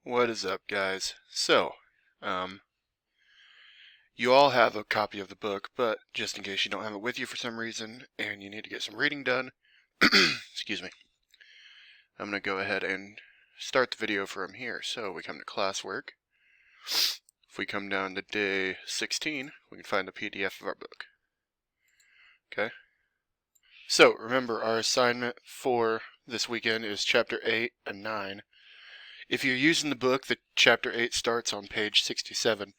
What is up, guys? Um, you all have a copy of the book, but just in case you don't have it with you for some reason and you need to get some reading done, excuse me, I'm going to go ahead and start the video from here. So we come to classwork. If we come down to day 16, we can find the PDF of our book. Okay? So remember, our assignment for this weekend is chapter 8 and 9. If you're using the book, the chapter 8 starts on page 67.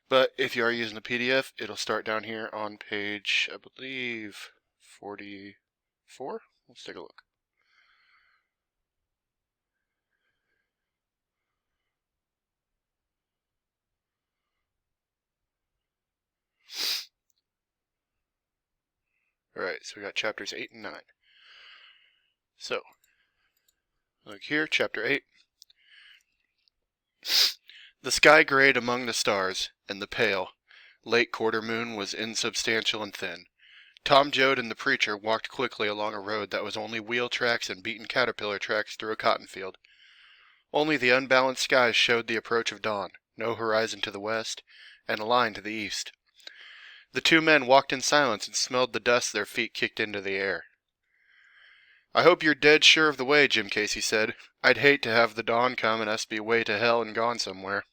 But if you are using the PDF, it'll start down here on page, I believe, 44? Let's take a look. Alright, so we got chapters 8 and 9. So, look here, chapter 8. The sky grayed among the stars, and the pale, late quarter moon was insubstantial and thin. Tom Joad and the preacher walked quickly along a road that was only wheel tracks and beaten caterpillar tracks through a cotton field. Only the unbalanced skies showed the approach of dawn, no horizon to the west, and a line to the east. The two men walked in silence and smelled the dust their feet kicked into the air. "I hope you're dead sure of the way," Jim Casey said. "I'd hate to have the dawn come and us be way to hell and gone somewhere."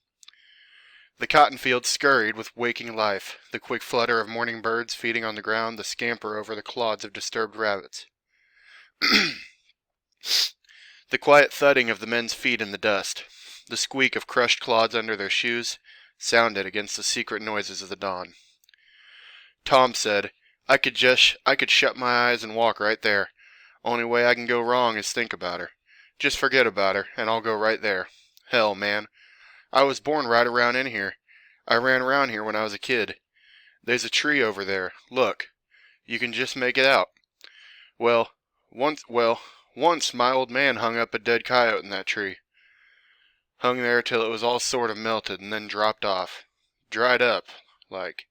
The cotton field scurried with waking life, the quick flutter of morning birds feeding on the ground, the scamper over the clods of disturbed rabbits. The quiet thudding of the men's feet in the dust, the squeak of crushed clods under their shoes, sounded against the secret noises of the dawn. Tom said, I could shut my eyes and walk right there. Only way I can go wrong is think about her. Just forget about her, and I'll go right there. Hell, man. I was born right around in here. I ran around here when I was a kid. There's a tree over there. Look. You can just make it out. Once my old man hung up a dead coyote in that tree. Hung there till it was all sort of melted and then dropped off. Dried up, like.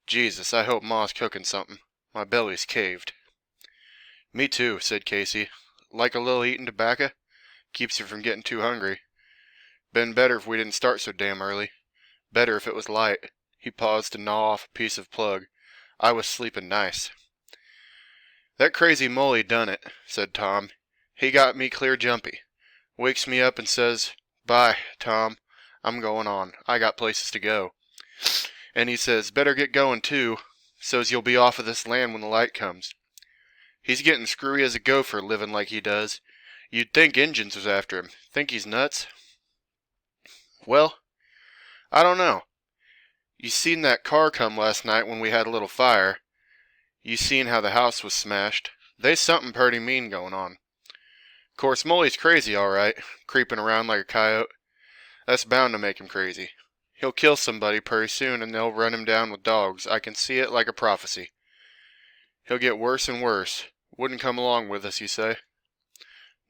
Jesus, I hope Ma's cooking something. My belly's caved. Me too, said Casey. Like a little eatin' tobacco? Keeps you from getting too hungry. Been better if we didn't start so damn early. Better if it was light. He paused to gnaw off a piece of plug. I was sleeping nice. That crazy Mully done it, said Tom. He got me clear jumpy. Wakes me up and says, Bye, Tom. I'm going on. I got places to go. And he says, better get going too, so's you'll be off of this land when the light comes. He's getting screwy as a gopher living like he does. You'd think Injuns was after him. Think he's nuts? Well, I don't know. You seen that car come last night when we had a little fire. You seen how the house was smashed. They's something purty mean going on. Course, Mully's crazy all right, creeping around like a coyote. That's bound to make him crazy. He'll kill somebody pretty soon and they'll run him down with dogs. I can see it like a prophecy. He'll get worse and worse. Wouldn't come along with us, you say?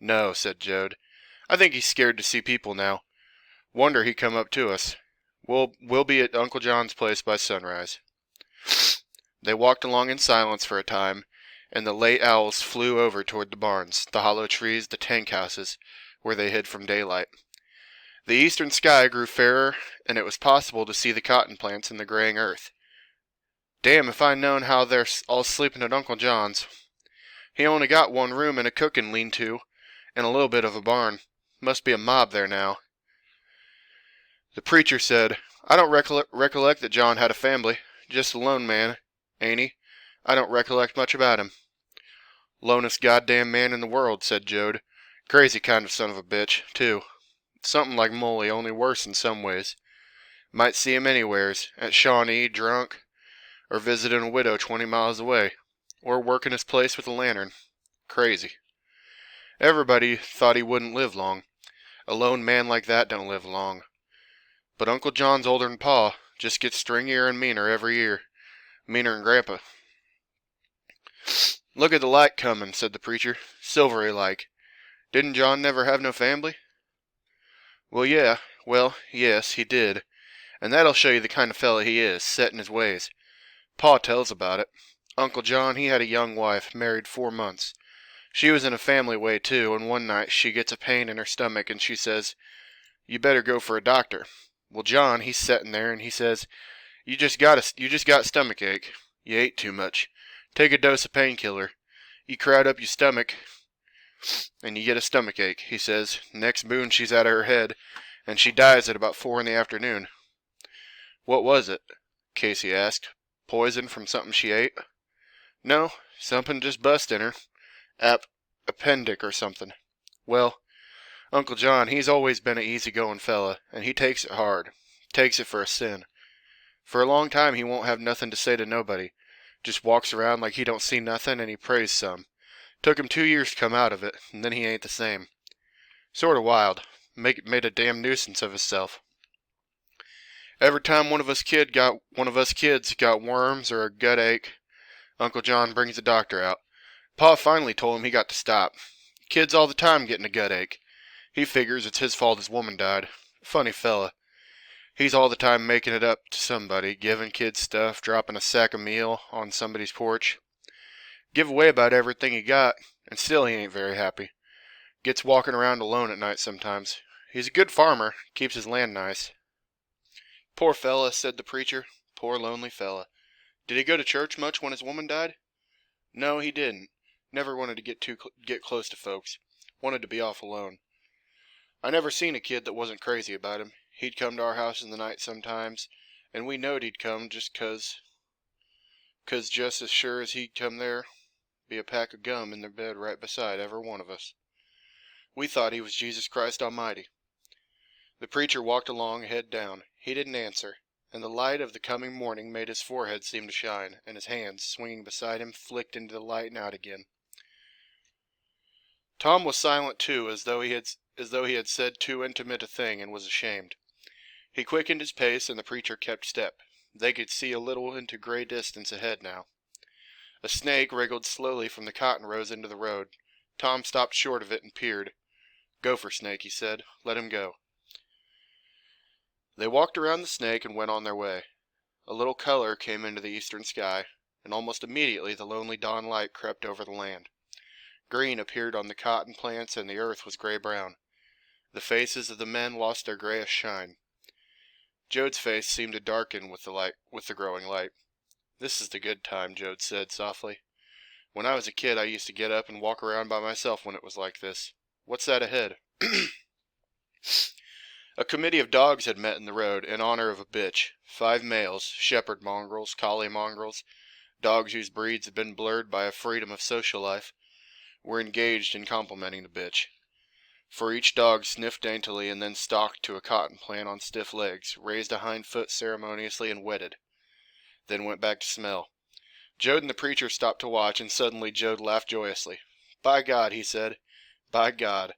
No, said Joad. I think he's scared to see people now. Wonder he come up to us. We'll be at Uncle John's place by sunrise. They walked along in silence for a time, and the late owls flew over toward the barns, the hollow trees, the tank houses, where they hid from daylight. The eastern sky grew fairer, and it was possible to see the cotton plants in the graying earth. Damn if I known how they're all sleeping at Uncle John's. He only got one room and a cooking lean-to, and a little bit of a barn. Must be a mob there now. The preacher said, I don't recollect that John had a family. Just a lone man, ain't he? I don't recollect much about him. Lonest goddamn man in the world, said Joad. Crazy kind of son of a bitch, too. Something like Mully, only worse in some ways. Might see him anywheres, at Shawnee, drunk, or visiting a widow 20 miles away, or working his place with a lantern. Crazy. Everybody thought he wouldn't live long. A lone man like that don't live long. But Uncle John's older'n Pa, just gets stringier and meaner every year. Meaner'n Grandpa. Look at the light comin', said the preacher. Silvery like. Didn't John never have no family? Yes, he did. And that'll show you the kind of fella he is, set in his ways. Pa tells about it. Uncle John, he had a young wife, married 4 months. She was in a family way, too, and one night she gets a pain in her stomach and she says, You better go for a doctor. Well, John, he's setting there, and he says, you just got stomach ache. You ate too much. Take a dose of painkiller. You crowd up your stomach, and you get a stomach ache, he says. Next boon she's out of her head, and she dies at about 4 in the afternoon. What was it? Casey asked. Poison from something she ate? No, something just bust in her. Appendix or something. Well, Uncle John, he's always been a easy-going fella, and he takes it hard. Takes it for a sin. For a long time he won't have nothing to say to nobody. Just walks around like he don't see nothing, and he prays some. Took him 2 years to come out of it, and then he ain't the same. Sort of wild. Made a damn nuisance of himself. Every time one of us kids got worms or a gut ache, Uncle John brings the doctor out. Pa finally told him he got to stop. Kids all the time getting a gut ache. He figures it's his fault his woman died. Funny fella. He's all the time making it up to somebody, giving kids stuff, dropping a sack of meal on somebody's porch. Give away about everything he got, and still he ain't very happy. Gets walking around alone at night sometimes. He's a good farmer, keeps his land nice. Poor fella, said the preacher. Poor lonely fella. Did he go to church much when his woman died? No, he didn't. Never wanted to get close to folks. Wanted to be off alone. I never seen a kid that wasn't crazy about him. He'd come to our house in the night sometimes, and we knowed he'd come just 'cause just as sure as he'd come there be a pack of gum in their bed right beside every one of us. We thought he was Jesus Christ Almighty. The preacher walked along, head down. He didn't answer, and the light of the coming morning made his forehead seem to shine, and his hands, swinging beside him, flicked into the light and out again. Tom was silent too, as though he had said too intimate a thing and was ashamed. He quickened his pace, and the preacher kept step. They could see a little into gray distance ahead now. A snake wriggled slowly from the cotton rows into the road. Tom stopped short of it and peered. Gopher snake, he said. Let him go. They walked around the snake and went on their way. A little color came into the eastern sky, and almost immediately the lonely dawn light crept over the land. Green appeared on the cotton plants, and the earth was gray-brown. The faces of the men lost their grayish shine. Jode's face seemed to darken with the growing light. This is the good time, Jode said softly. When I was a kid, I used to get up and walk around by myself when it was like this. What's that ahead? A committee of dogs had met in the road in honor of a bitch. 5 males, shepherd mongrels, collie mongrels, dogs whose breeds had been blurred by a freedom of social life, were engaged in complimenting the bitch. For each dog sniffed daintily and then stalked to a cotton plant on stiff legs, raised a hind foot ceremoniously and wetted, then went back to smell. Jode and the preacher stopped to watch, and suddenly Jode laughed joyously. By God, he said. By God.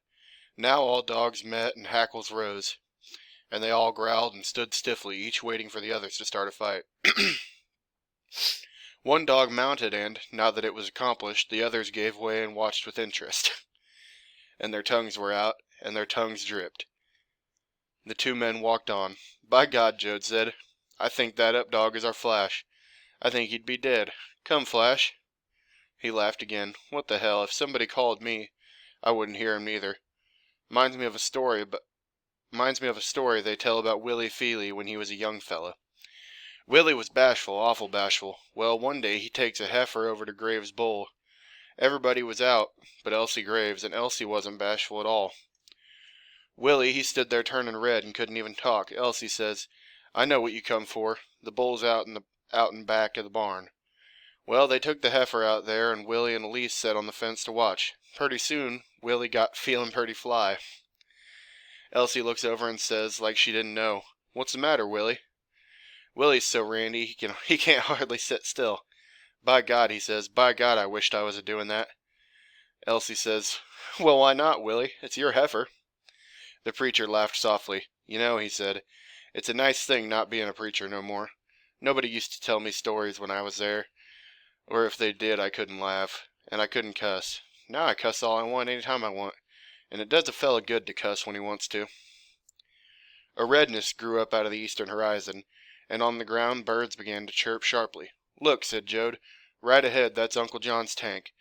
Now all dogs met and hackles rose, and they all growled and stood stiffly, each waiting for the others to start a fight. One dog mounted, and, now that it was accomplished, the others gave way and watched with interest. And their tongues were out, and their tongues dripped. The 2 men walked on. By God, Jode said, I think that up dog is our Flash. I think he'd be dead. Come, Flash. He laughed again. What the hell, if somebody called me, I wouldn't hear him neither. Minds me of a story they tell about Willie Feely when he was a young fella. Willie was bashful, awful bashful. Well, one day he takes a heifer over to Graves' bull. Everybody was out but Elsie Graves, and Elsie wasn't bashful at all. Willie, he stood there turning red and couldn't even talk. Elsie says, I know what you come for. The bull's out in back of the barn. Well, they took the heifer out there, and Willie and Elise sat on the fence to watch. Pretty soon, Willie got feeling pretty fly. Elsie looks over and says, like she didn't know, What's the matter, Willie? Willie's so randy he can't hardly sit still. By God, he says, by God, I wished I was a-doing that. Elsie says, Well, why not, Willie? It's your heifer. The preacher laughed softly. You know, he said, it's a nice thing not being a preacher no more. Nobody used to tell me stories when I was there, or if they did I couldn't laugh, and I couldn't cuss. Now I cuss all I want any time I want, and it does a fella good to cuss when he wants to. A redness grew up out of the eastern horizon, and on the ground birds began to chirp sharply. Look, said Jode, right ahead, that's Uncle John's tank.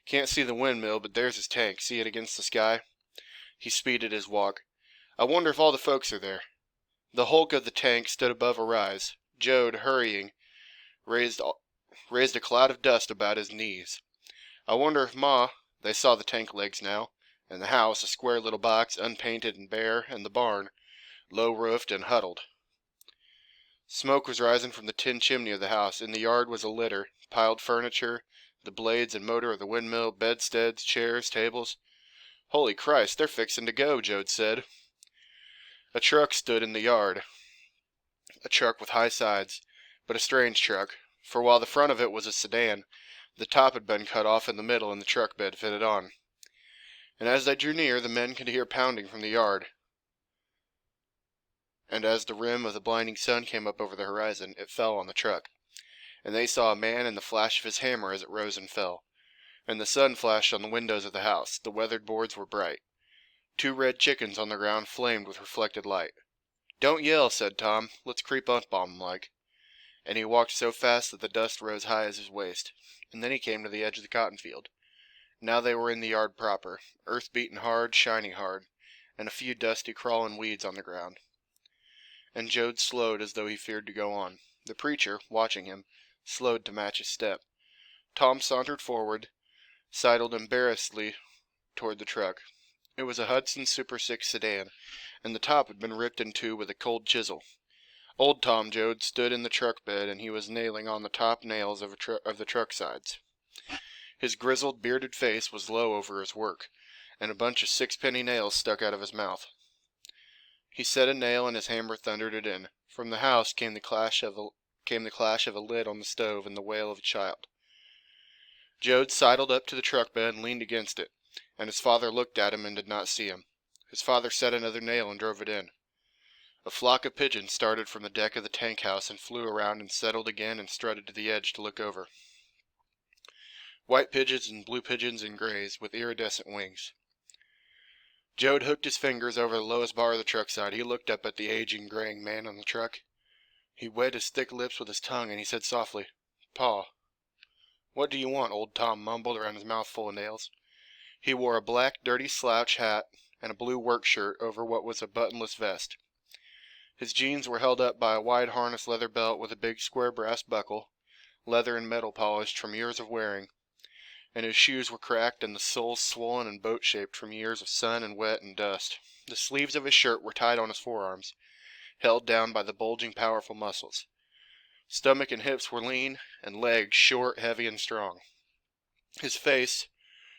Can't see the windmill, but there's his tank. See it against the sky? He speeded his walk. I wonder if all the folks are there. The hulk of the tank stood above a rise. Jode, hurrying, raised a cloud of dust about his knees. I wonder if Ma... They saw the tank legs now, and the house, a square little box, unpainted and bare, and the barn, low-roofed and huddled. Smoke was rising from the tin chimney of the house. In the yard was a litter, piled furniture, the blades and motor of the windmill, bedsteads, chairs, tables. Holy Christ, they're fixing to go, Jode said. A truck stood in the yard, a truck with high sides, but a strange truck, for while the front of it was a sedan, the top had been cut off in the middle and the truck bed fitted on. And as they drew near, the men could hear pounding from the yard. And as the rim of the blinding sun came up over the horizon, it fell on the truck. And they saw a man and the flash of his hammer as it rose and fell. And the sun flashed on the windows of the house. The weathered boards were bright. 2 red chickens on the ground flamed with reflected light. "Don't yell," said Tom. "Let's creep up on 'em like." And he walked so fast that the dust rose high as his waist. And then he came to the edge of the cotton field. Now they were in the yard proper, earth beaten hard, shining hard, and a few dusty crawling weeds on the ground. And Jode slowed as though he feared to go on. The preacher, watching him, slowed to match his step. Tom sauntered forward, sidled embarrassedly toward the truck. It was a Hudson Super 6 sedan, and the top had been ripped in two with a cold chisel. Old Tom Jode stood in the truck bed, and he was nailing on the top nails of the truck sides. His grizzled, bearded face was low over his work, and a bunch of 6-penny nails stuck out of his mouth. He set a nail, and his hammer thundered it in. From the house came the clash of a lid on the stove and the wail of a child. Jode sidled up to the truck bed and leaned against it, and his father looked at him and did not see him. His father set another nail and drove it in. A flock of pigeons started from the deck of the tank house and flew around and settled again and strutted to the edge to look over. White pigeons and blue pigeons and grays with iridescent wings. Jode hooked his fingers over the lowest bar of the truck side. He looked up at the aging, graying man on the truck. He wet his thick lips with his tongue, and he said softly, "Pa." "What do you want?" Old Tom mumbled around his mouth full of nails. He wore a black, dirty slouch hat and a blue work shirt over what was a buttonless vest. His jeans were held up by a wide harness leather belt with a big square brass buckle, leather and metal polished from years of wearing, and his shoes were cracked and the soles swollen and boat-shaped from years of sun and wet and dust. The sleeves of his shirt were tied on his forearms, held down by the bulging, powerful muscles. Stomach and hips were lean, and legs short, heavy, and strong. His face,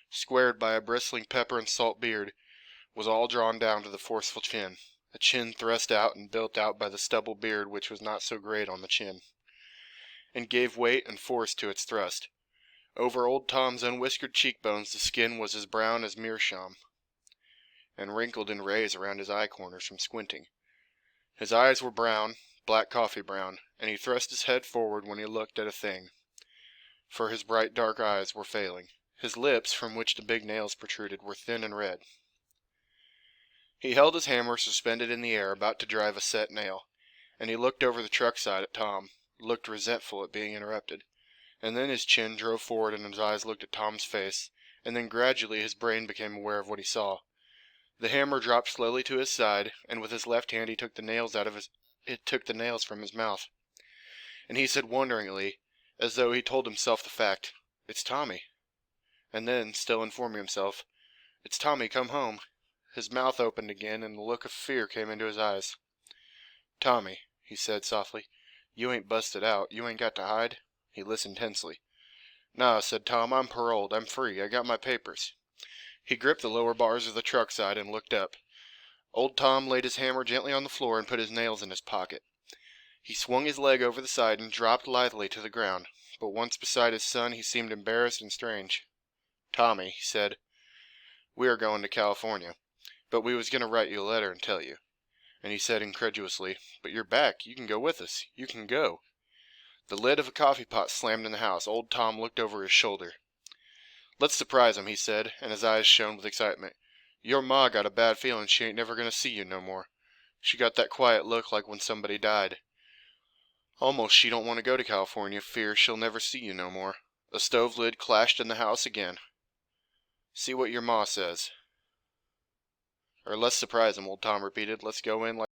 squared by a bristling pepper and salt beard, was all drawn down to the forceful chin, a chin thrust out and built out by the stubble beard which was not so great on the chin, and gave weight and force to its thrust. Over old Tom's unwhiskered cheekbones the skin was as brown as meerschaum, and wrinkled in rays around his eye corners from squinting. His eyes were brown, black coffee brown, and he thrust his head forward when he looked at a thing, for his bright dark eyes were failing. His lips, from which the big nails protruded, were thin and red. He held his hammer suspended in the air, about to drive a set nail, and he looked over the truck side at Tom, looked resentful at being interrupted, and then his chin drove forward and his eyes looked at Tom's face, and then gradually his brain became aware of what he saw. The hammer dropped slowly to his side, and with his left hand he took the nails from his mouth, and he said wonderingly, as though he told himself the fact, "It's Tommy." And then, still informing himself, "It's Tommy come home." His mouth opened again, and a look of fear came into his eyes. "Tommy," he said softly, "you ain't busted out. You ain't got to hide?" He listened tensely. "Nah," said Tom, "I'm paroled. I'm free. I got my papers." He gripped the lower bars of the truck side and looked up. Old Tom laid his hammer gently on the floor and put his nails in his pocket. He swung his leg over the side and dropped lithely to the ground, but once beside his son he seemed embarrassed and strange. "Tommy," he said, "we are going to California, but we was going to write you a letter and tell you." And he said incredulously, "But you're back. You can go with us. You can go." The lid of a coffee pot slammed in the house. Old Tom looked over his shoulder. "Let's surprise him," he said, and his eyes shone with excitement. "Your ma got a bad feeling she ain't never going to see you no more. She got that quiet look like when somebody died. Almost she don't want to go to California, fear she'll never see you no more." A stove lid clashed in the house again. "See what your ma says." Or let's surprise him, old Tom repeated. Let's go in like